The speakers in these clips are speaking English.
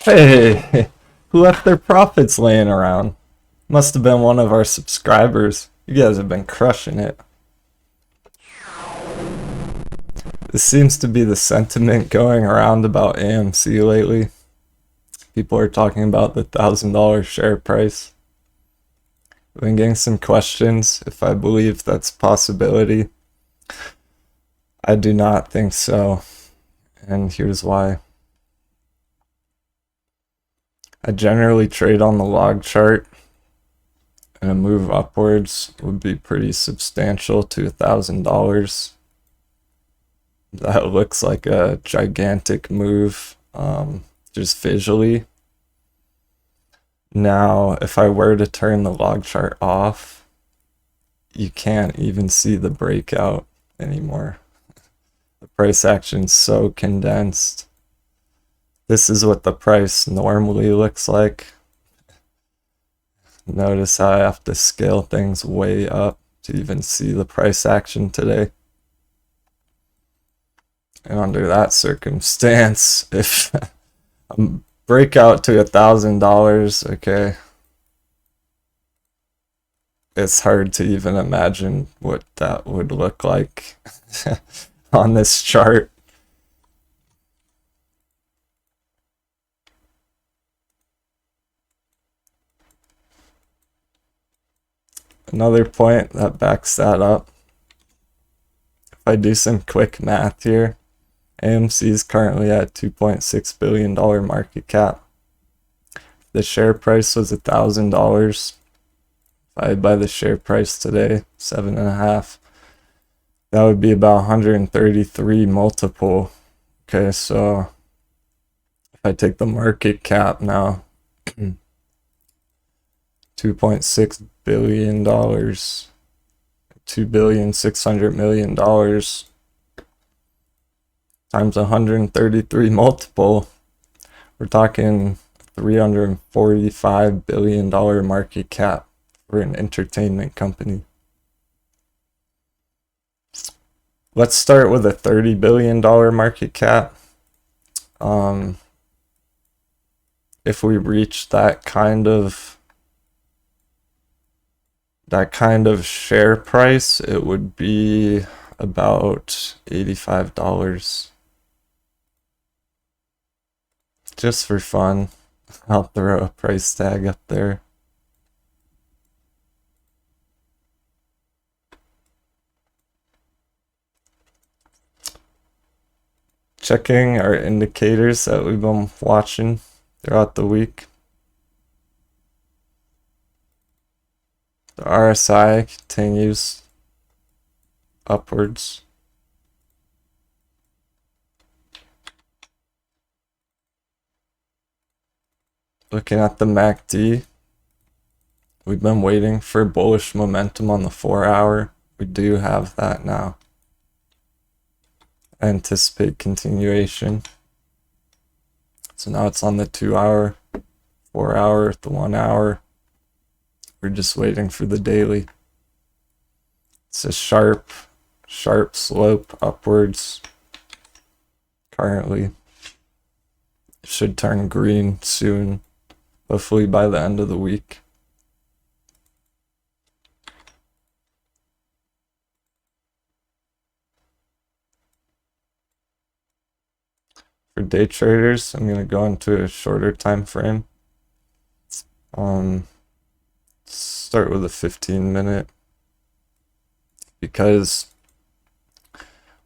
Hey, who left their profits laying around? Must have been one of our subscribers. You guys have been crushing it. This seems to be the sentiment going around about AMC lately. People are talking about the $1,000 share price. I've been getting some questions if I believe that's a possibility. I do not think so, and here's why. I generally trade on the log chart, and a move upwards would be pretty substantial to $1,000. That looks like a gigantic move, just visually. Now, if I were to turn the log chart off, you can't even see the breakout anymore. The price action's so condensed. This is what the price normally looks like. Notice how I have to scale things way up to even see the price action today. And under that circumstance, if a breakout to $1,000, okay, it's hard to even imagine what that would look like on this chart. Another point that backs that up, if I do some quick math here, AMC is currently at $2.6 billion market cap. The share price was $1,000. Divided by the share price today, 7.5. That would be about 133 multiple. Okay, so if I take the market cap now, $2.6 billion, $2,600,000,000 times 133 multiple, we're talking $345 billion market cap for an entertainment company. Let's start with a $30 billion market cap. If we reach that kind of share price, it would be about $85. Just for fun, I'll throw a price tag up there. Checking our indicators that we've been watching throughout the week. The RSI continues upwards. Looking at the MACD, we've been waiting for bullish momentum on the 4-hour. We do have that now. I anticipate continuation. So now it's on the 2-hour, 4-hour, the 1-hour. We're just waiting for the daily. It's a sharp slope upwards currently. It should turn green soon, hopefully by the end of the week. For day traders, I'm going to go into a shorter time frame. Start with a 15-minute, because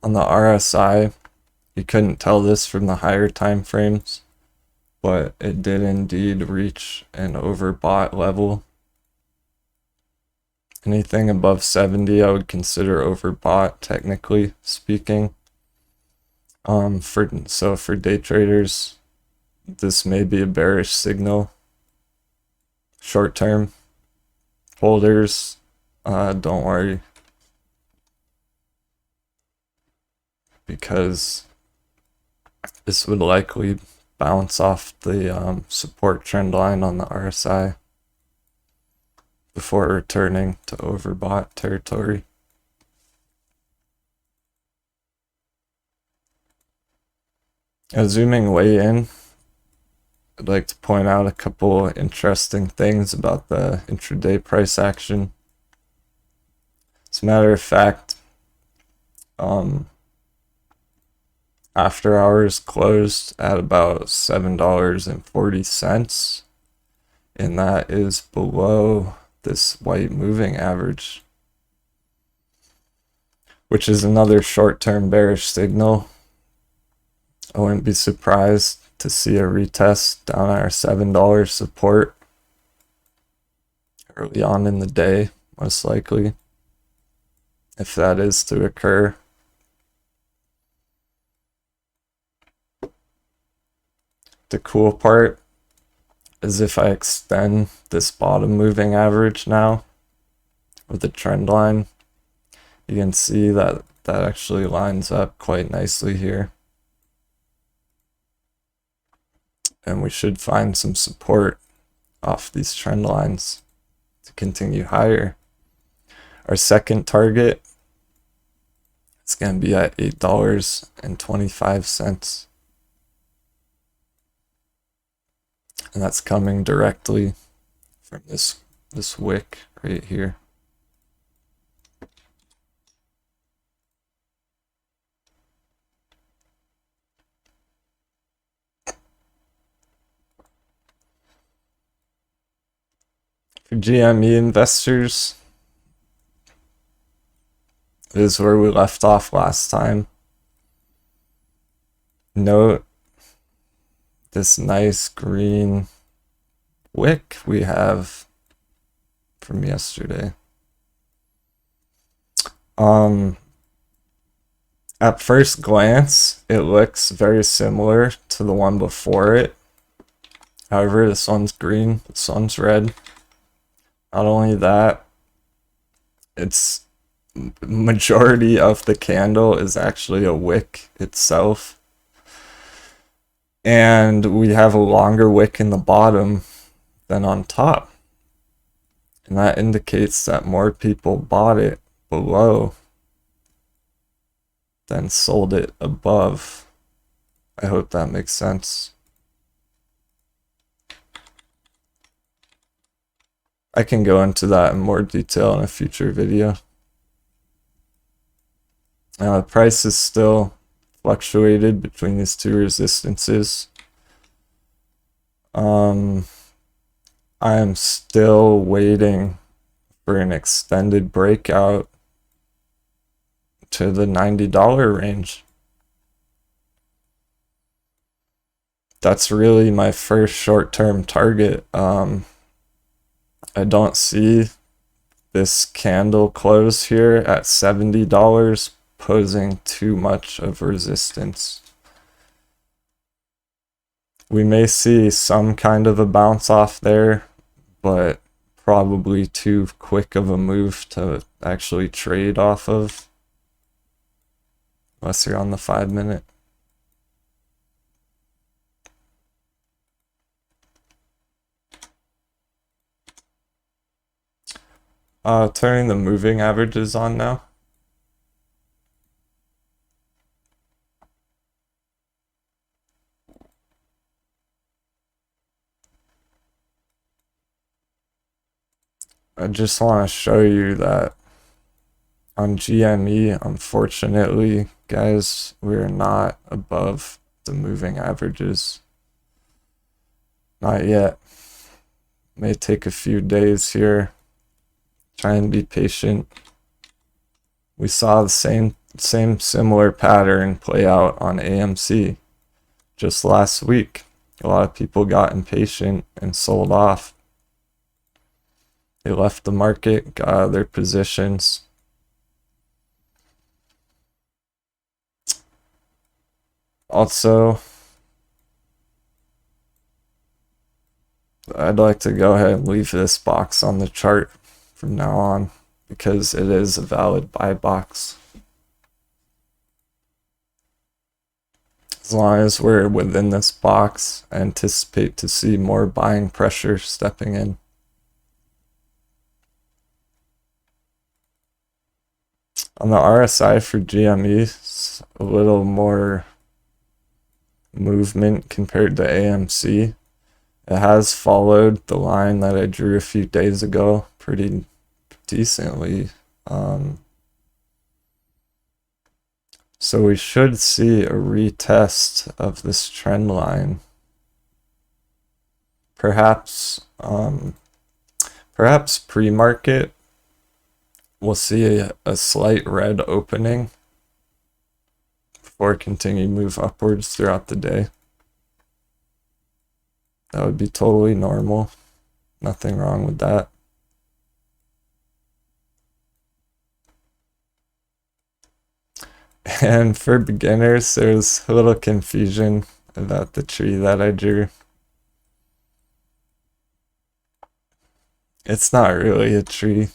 on the RSI, you couldn't tell this from the higher time frames, but it did indeed reach an overbought level. Anything above 70 I would consider overbought, technically speaking. For day traders, this may be a bearish signal. Short term holders, don't worry, because this would likely bounce off the support trend line on the RSI before returning to overbought territory. Zooming way in, I'd like to point out a couple interesting things about the intraday price action. As a matter of fact, after hours closed at about $7.40, and that is below this white moving average, which is another short-term bearish signal. I wouldn't be surprised to see a retest down at our $7 support early on in the day, most likely, if that is to occur. The cool part is if I extend this bottom moving average now with the trend line, you can see that that actually lines up quite nicely here. And we should find some support off these trend lines to continue higher. Our second target is going to be at $8.25. And that's coming directly from this wick right here. For GME investors, this is where we left off last time. Note this nice green wick we have from yesterday. At first glance, it looks very similar to the one before it. However, this one's green, this one's red. Not only that, its majority of the candle is actually a wick itself. And we have a longer wick in the bottom than on top. And that indicates that more people bought it below than sold it above. I hope that makes sense. I can go into that in more detail in a future video. The price is still fluctuated between these two resistances. I am still waiting for an extended breakout to the $90 range. That's really my first short-term target. I don't see this candle close here at $70 posing too much of resistance. We may see some kind of a bounce off there, but probably too quick of a move to actually trade off of, unless you're on the 5-minute. Turning the moving averages on now. I just want to show you that on GME, unfortunately, guys, we're not above the moving averages. Not yet. May take a few days here. Try and be patient. We saw the same similar pattern play out on AMC just last week. A lot of people got impatient and sold off. They left the market, got out of their positions. Also, I'd like to go ahead and leave this box on the chart from now on because it is a valid buy box. As long as we're within this box, I anticipate to see more buying pressure stepping in. On the RSI for GME, it's a little more movement compared to AMC. It has followed the line that I drew a few days ago pretty decently. So we should see a retest of this trend line. Perhaps pre-market we'll see a slight red opening before continuing move upwards throughout the day. That would be totally normal. Nothing wrong with that. And for beginners, there's a little confusion about the tree that I drew. It's not really a tree.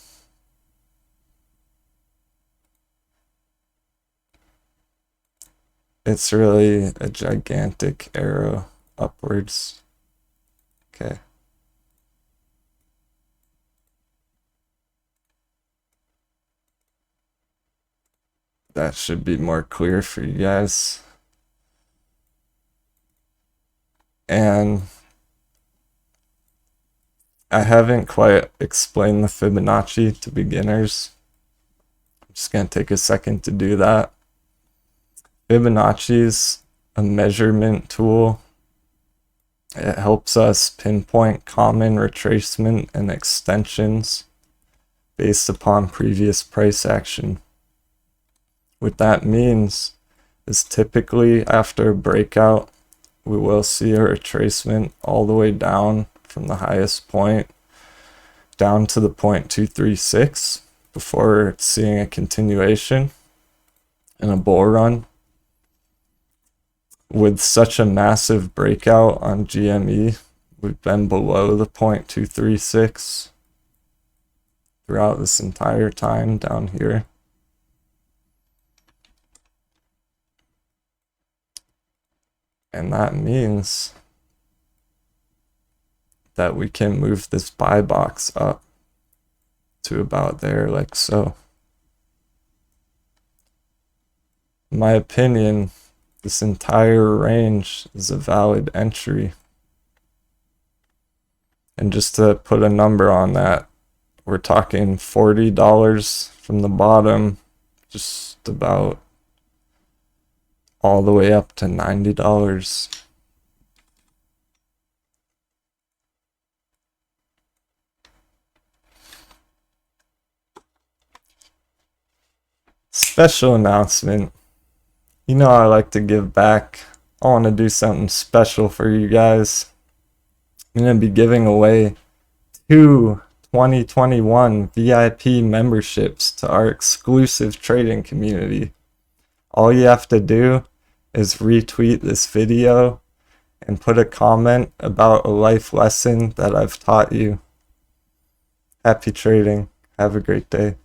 It's really a gigantic arrow upwards. Okay. That should be more clear for you guys. And I haven't quite explained the Fibonacci to beginners. I'm just going to take a second to do that. Fibonacci is a measurement tool. It helps us pinpoint common retracement and extensions based upon previous price action. What that means is typically after a breakout, we will see a retracement all the way down from the highest point down to the 0.236 before seeing a continuation in a bull run. With such a massive breakout on GME, we've been below the 0.236 throughout this entire time down here. And that means that we can move this buy box up to about there, like so. In my opinion, this entire range is a valid entry. And just to put a number on that, we're talking $40 from the bottom, just about all the way up to $90. Special announcement. You know I like to give back. I want to do something special for you guys. I'm going to be giving away 2 2021 VIP memberships to our exclusive trading community. All you have to do is retweet this video and put a comment about a life lesson that I've taught you. Happy trading. Have a great day.